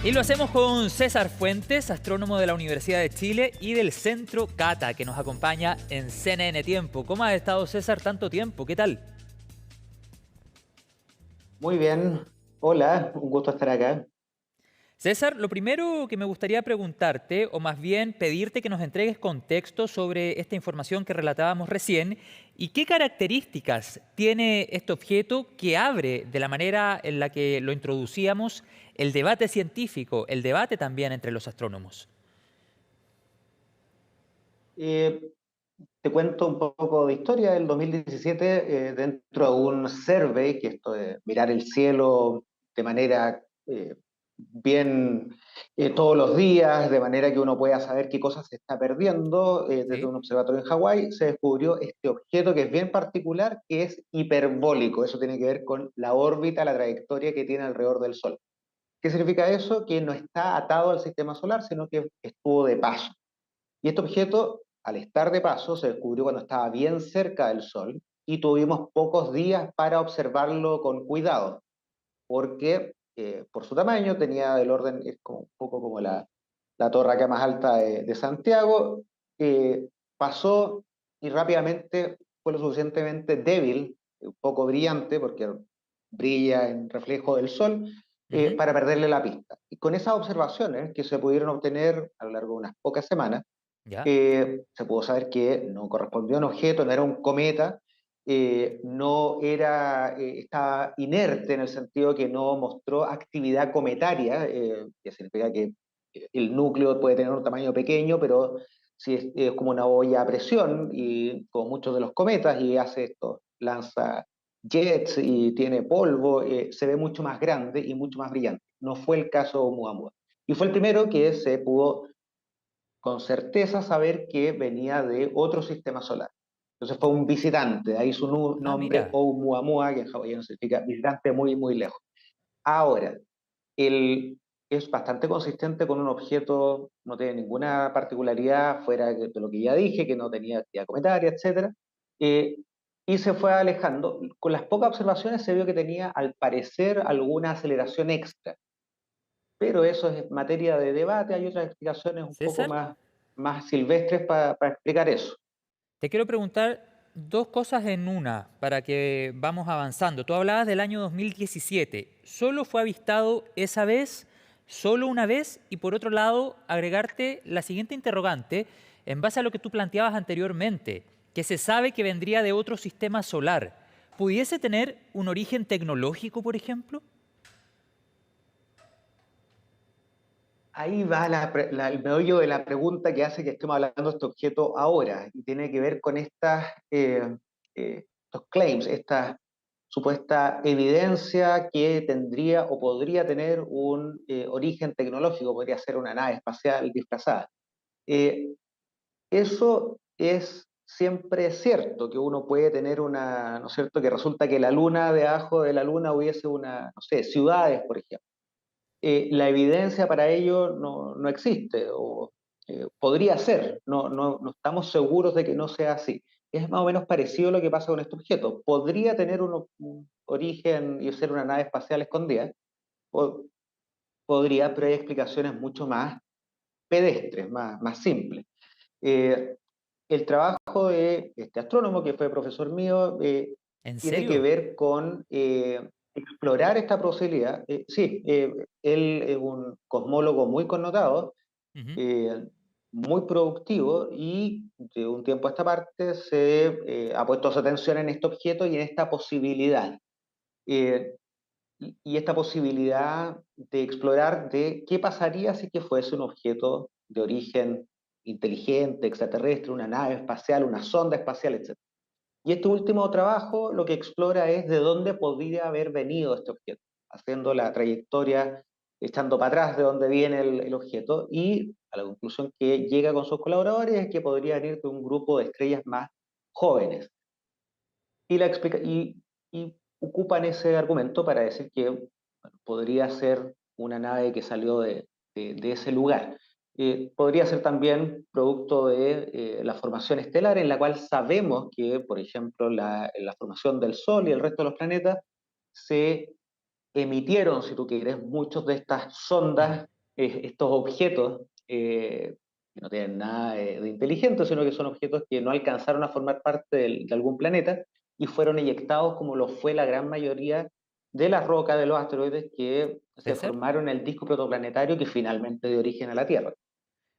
Y lo hacemos con César Fuentes, astrónomo de la Universidad de Chile y del Centro Cata, que nos acompaña en CNN Tiempo. ¿Cómo ha estado, César, tanto tiempo? ¿Qué tal? Muy bien, hola, un gusto estar acá. César, lo primero que me gustaría preguntarte, o más bien pedirte que nos entregues contexto sobre esta información que relatábamos recién, y qué características tiene este objeto que abre de la manera en la que lo introducíamos el debate científico, el debate también entre los astrónomos. Eh, Te cuento un poco de historia. El 2017, dentro de un survey, que esto de mirar el cielo de manera bien todos los días, de manera que uno pueda saber qué cosas se está perdiendo, desde ¿Sí? un observatorio en Hawái, se descubrió este objeto que es bien particular, que es hiperbólico. Eso tiene que ver con la órbita, la trayectoria que tiene alrededor del Sol. ¿Qué significa eso? Que no está atado al sistema solar, sino que estuvo de paso. Y este objeto, al estar de paso, se descubrió cuando estaba bien cerca del Sol y tuvimos pocos días para observarlo con cuidado, porque por su tamaño tenía el orden, es como, un poco como la torre acá más alta de Santiago, pasó y rápidamente fue lo suficientemente débil, un poco brillante, porque brilla en reflejo del Sol, Ujú. para perderle la pista. Y con esas observaciones que se pudieron obtener a lo largo de unas pocas semanas, ¿Ya? se pudo saber que no correspondió a un objeto, no era un cometa, no era, estaba inerte en el sentido que no mostró actividad cometaria, que significa que el núcleo puede tener un tamaño pequeño, pero si es como una olla a presión, y como muchos de los cometas, y hace esto, lanza jets y tiene polvo, se ve mucho más grande y mucho más brillante. No fue el caso de Oumuamua. Y fue el primero que se pudo con certeza saber que venía de otro sistema solar. Entonces fue un visitante, de ahí su Ah, nombre mira. Oumuamua, que en hawaiano significa visitante muy, muy lejos. Ahora, él es bastante consistente con un objeto, no tiene ninguna particularidad fuera de lo que ya dije, que no tenía actividad cometaria, etcétera, eh, y se fue alejando. Con las pocas observaciones se vio que tenía, al parecer, alguna aceleración extra, pero eso es materia de debate. Hay otras explicaciones un poco César, más silvestres para explicar eso. te quiero preguntar dos cosas en una para que vamos avanzando. Tú hablabas del año 2017. ¿Solo fue avistado esa vez? ¿Solo una vez? Y por otro lado, agregarte la siguiente interrogante en base a lo que tú planteabas anteriormente, que se sabe que vendría de otro sistema solar. ¿Pudiese tener un origen tecnológico, por ejemplo? Ahí va el meollo de la pregunta que hace que estemos hablando de este objeto ahora, y tiene que ver con estos claims, esta supuesta evidencia que tendría o podría tener un origen tecnológico, podría ser una nave espacial disfrazada. Eh, Eso es siempre cierto, que uno puede tener una, ¿no es cierto?, que resulta que la luna, debajo de la luna hubiese una, no sé, ciudades, por ejemplo. La evidencia para ello no existe, o podría ser, no estamos seguros de que no sea así. Es más o menos parecido a lo que pasa con este objeto. Podría tener un origen y ser una nave espacial escondida, o podría, pero hay explicaciones mucho más pedestres, más simples. Eh, el trabajo de este astrónomo, que fue profesor mío, ¿En tiene que serio? ver con explorar esta posibilidad. Sí, él es un cosmólogo muy connotado, Ujú. eh, muy productivo, y de un tiempo a esta parte se ha puesto su atención en este objeto y en esta posibilidad. Eh, y esta posibilidad de explorar de qué pasaría si que fuese un objeto de origen inteligente, extraterrestre, una nave espacial, una sonda espacial, etc. Y este último trabajo lo que explora es de dónde podría haber venido este objeto, haciendo la trayectoria, echando para atrás de dónde viene el objeto, y a la conclusión que llega con sus colaboradores es que podría venir de un grupo de estrellas más jóvenes. Y, y ocupan ese argumento para decir que, bueno, podría ser una nave que salió de ese lugar. Podría ser también producto de la formación estelar, en la cual sabemos que, por ejemplo, la formación del Sol y el resto de los planetas se emitieron, si tú quieres, muchos de estas sondas, estos objetos que no tienen nada de inteligente, sino que son objetos que no alcanzaron a formar parte de algún planeta y fueron eyectados como lo fue la gran mayoría de las rocas de los asteroides que se César. formaron en el disco protoplanetario que finalmente dio origen a la Tierra.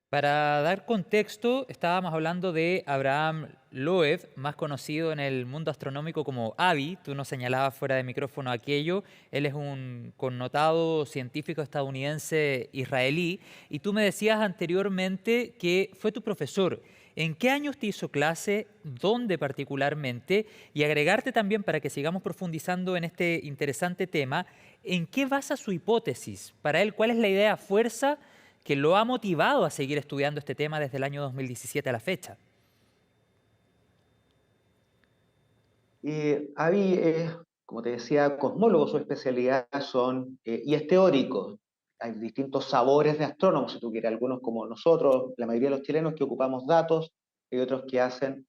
Para dar contexto, estábamos hablando de Abraham Loeb, más conocido en el mundo astronómico como AVI. Tú nos señalabas fuera de micrófono aquello. Él es un connotado científico estadounidense israelí. Y tú me decías anteriormente que fue tu profesor. ¿En qué años te hizo clase? ¿Dónde particularmente? Y agregarte también, para que sigamos profundizando en este interesante tema, ¿en qué basa su hipótesis? Para él, ¿cuál es la idea fuerza que lo ha motivado a seguir estudiando este tema desde el año 2017 a la fecha? Avi es, como te decía, cosmólogo, su especialidad son, y es teórico. Hay distintos sabores de astrónomos, si tú quieres, algunos como nosotros, la mayoría de los chilenos que ocupamos datos, hay otros que hacen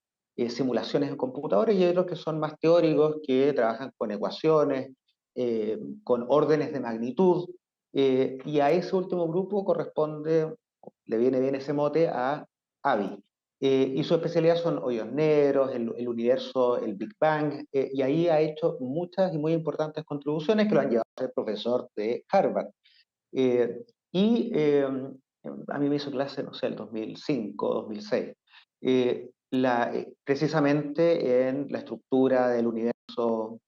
simulaciones en computadores y hay otros que son más teóricos, que trabajan con ecuaciones, con órdenes de magnitud, y a ese último grupo corresponde, le viene bien ese mote, a Avi. Y su especialidad son hoyos negros, el universo, el Big Bang, y ahí ha hecho muchas y muy importantes contribuciones que lo han llevado a ser profesor de Harvard. Eh, y a mí me hizo clase, no sé, el 2005, 2006, precisamente en la estructura del universo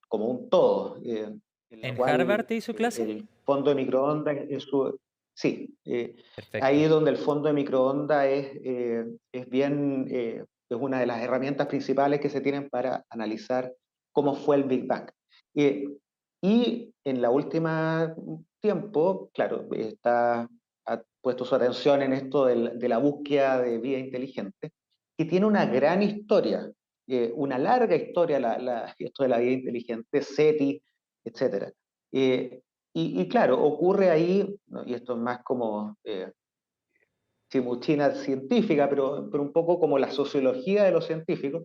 como un todo, en la ¿En cual Harvard te hizo clase? el fondo de microondas es su... Sí, ahí Perfecto. donde el fondo de microondas es bien, es una de las herramientas principales que se tienen para analizar cómo fue el Big Bang. Eh, y en la última tiempo, claro, ha puesto su atención en esto de la búsqueda de vida inteligente, que tiene una gran historia, una larga historia, esto de la vida inteligente, SETI, etcétera. Y claro, ocurre ahí, ¿no? Y esto es más como chimuchina científica, pero un poco como la sociología de los científicos,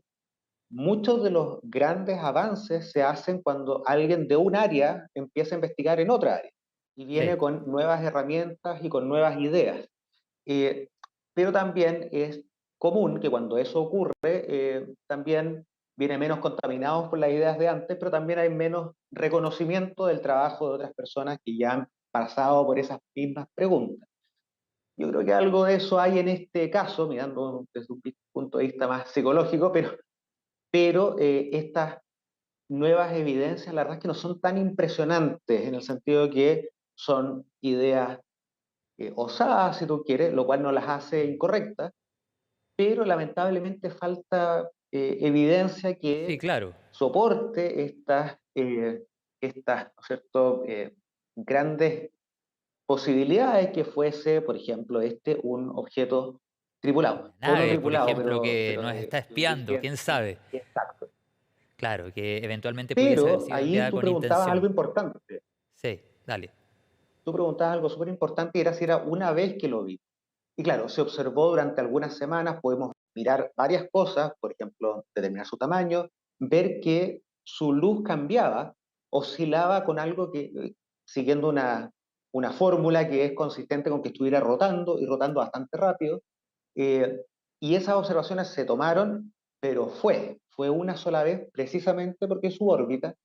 muchos de los grandes avances se hacen cuando alguien de un área empieza a investigar en otra área y Sí, viene con nuevas herramientas y con nuevas ideas. Eh, pero también es común que cuando eso ocurre, también viene menos contaminados por las ideas de antes, pero también hay menos reconocimiento del trabajo de otras personas que ya han pasado por esas mismas preguntas. Yo creo que algo de eso hay en este caso, mirando desde un punto de vista más psicológico, pero estas nuevas evidencias, la verdad es que no son tan impresionantes en el sentido de que son ideas osadas, si tú quieres, lo cual no las hace incorrectas, pero lamentablemente falta evidencia sí, que claro. soporte estas, ¿no es cierto?, grandes posibilidades que fuese, por ejemplo, un objeto tripulado, Una o no nave, por tripulado, ejemplo, que pero nos está de espiando, origen quién sabe. exacto. Claro, que eventualmente pudiese haber Pero sido ahí enviada tú con preguntabas algo intención. importante. Sí, dale. Tú preguntabas algo súper importante y era si era una vez que lo vi. Y claro, se observó durante algunas semanas, podemos mirar varias cosas, por ejemplo, determinar su tamaño, ver que su luz cambiaba, oscilaba con algo que, siguiendo una fórmula que es consistente con que estuviera rotando y rotando bastante rápido. eh, y esas observaciones se tomaron, pero fue una sola vez, precisamente porque su órbita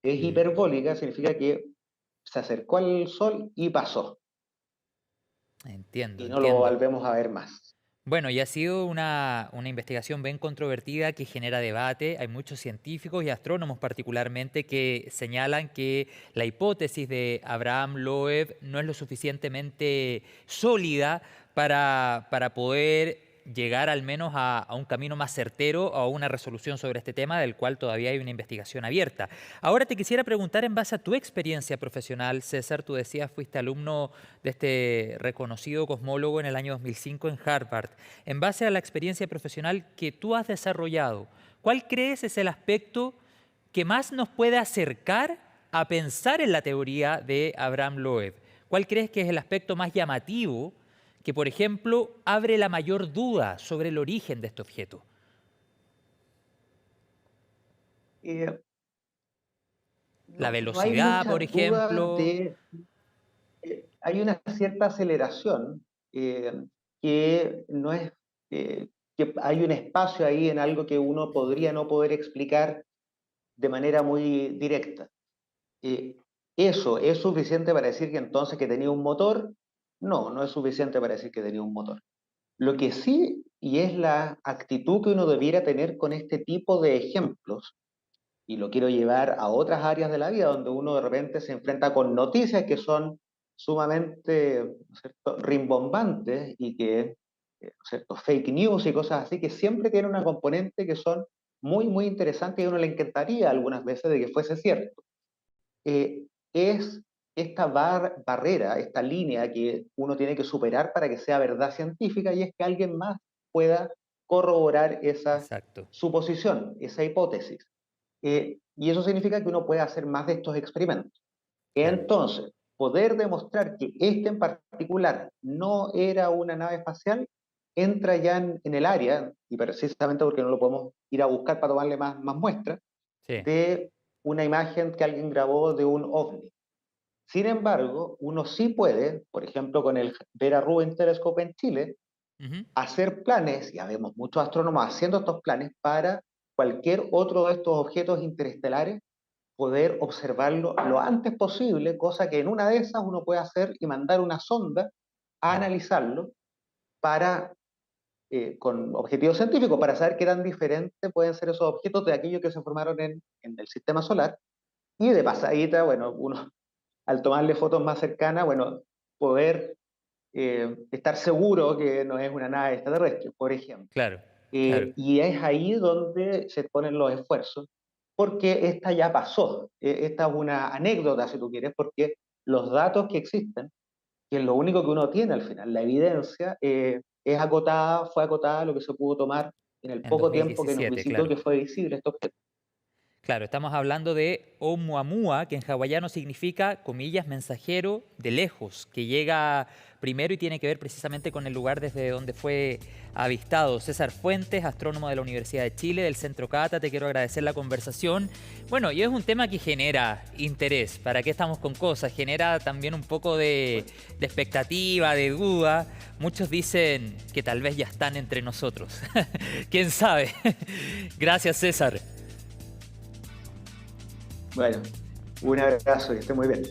es Mm, hiperbólica, significa que se acercó al Sol y pasó, entiendo, y no lo entiendo. volvemos a ver más. Bueno, y ha sido una investigación bien controvertida que genera debate. Hay muchos científicos y astrónomos particularmente que señalan que la hipótesis de Abraham Loeb no es lo suficientemente sólida para poder llegar al menos a un camino más certero o a una resolución sobre este tema del cual todavía hay una investigación abierta. Ahora te quisiera preguntar en base a tu experiencia profesional, César, tú decías fuiste alumno de este reconocido cosmólogo en el año 2005 en Harvard. En base a la experiencia profesional que tú has desarrollado, ¿cuál crees es el aspecto que más nos puede acercar a pensar en la teoría de Abraham Loeb? ¿Cuál crees que es el aspecto más llamativo que, por ejemplo, abre la mayor duda sobre el origen de este objeto? Eh, La no hay velocidad, por muchas dudas ejemplo. de hay una cierta aceleración eh, que no es que hay un espacio ahí en algo que uno podría no poder explicar de manera muy directa. Eh, ¿Eso es suficiente para decir que entonces que tenía un motor? No, no es suficiente para decir que tenía un motor. Lo que sí, y es la actitud que uno debiera tener con este tipo de ejemplos, y lo quiero llevar a otras áreas de la vida donde uno de repente se enfrenta con noticias que son sumamente, ¿no es cierto?, rimbombantes y que, ¿no es cierto?, fake news y cosas así, que siempre tienen una componente que son muy, muy interesantes y a uno le encantaría algunas veces de que fuese cierto. Es esta barrera, esta línea que uno tiene que superar para que sea verdad científica y es que alguien más pueda corroborar esa Exacto. suposición, esa hipótesis. Y eso significa que uno puede hacer más de estos experimentos. Claro. Entonces, poder demostrar que este en particular no era una nave espacial entra ya en el área, y precisamente porque no lo podemos ir a buscar para tomarle más muestras, Sí. de una imagen que alguien grabó de un ovni. Sin embargo, uno sí puede, por ejemplo, con el Vera Rubin Telescope en Chile, Ujú. hacer planes, ya vemos muchos astrónomos haciendo estos planes para cualquier otro de estos objetos interestelares, poder observarlo lo antes posible, cosa que en una de esas uno puede hacer y mandar una sonda a Claro. analizarlo para, con objetivos científicos, para saber qué tan diferentes pueden ser esos objetos de aquellos que se formaron en el sistema solar. Y de pasadita, bueno, uno al tomarle fotos más cercanas, bueno, poder estar seguro que no es una nave extraterrestre, por ejemplo. Claro. Claro. Y es ahí donde se ponen los esfuerzos, porque esta ya pasó. Esta es una anécdota, si tú quieres, porque los datos que existen, que es lo único que uno tiene al final, la evidencia, es acotada, fue acotada a lo que se pudo tomar en el En poco tiempo que nos 2017, visitó, claro. que fue visible este objeto. Claro, estamos hablando de Oumuamua, que en hawaiano significa, comillas, mensajero de lejos, que llega primero y tiene que ver precisamente con el lugar desde donde fue avistado. César Fuentes, astrónomo de la Universidad de Chile, del Centro Cata, te quiero agradecer la conversación. Bueno, y es un tema que genera interés. ¿Para qué estamos con cosas? Genera también un poco de expectativa, de duda. Muchos dicen que tal vez ya están entre nosotros. ¿Quién sabe? Gracias, César. Bueno, un abrazo y esté muy bien.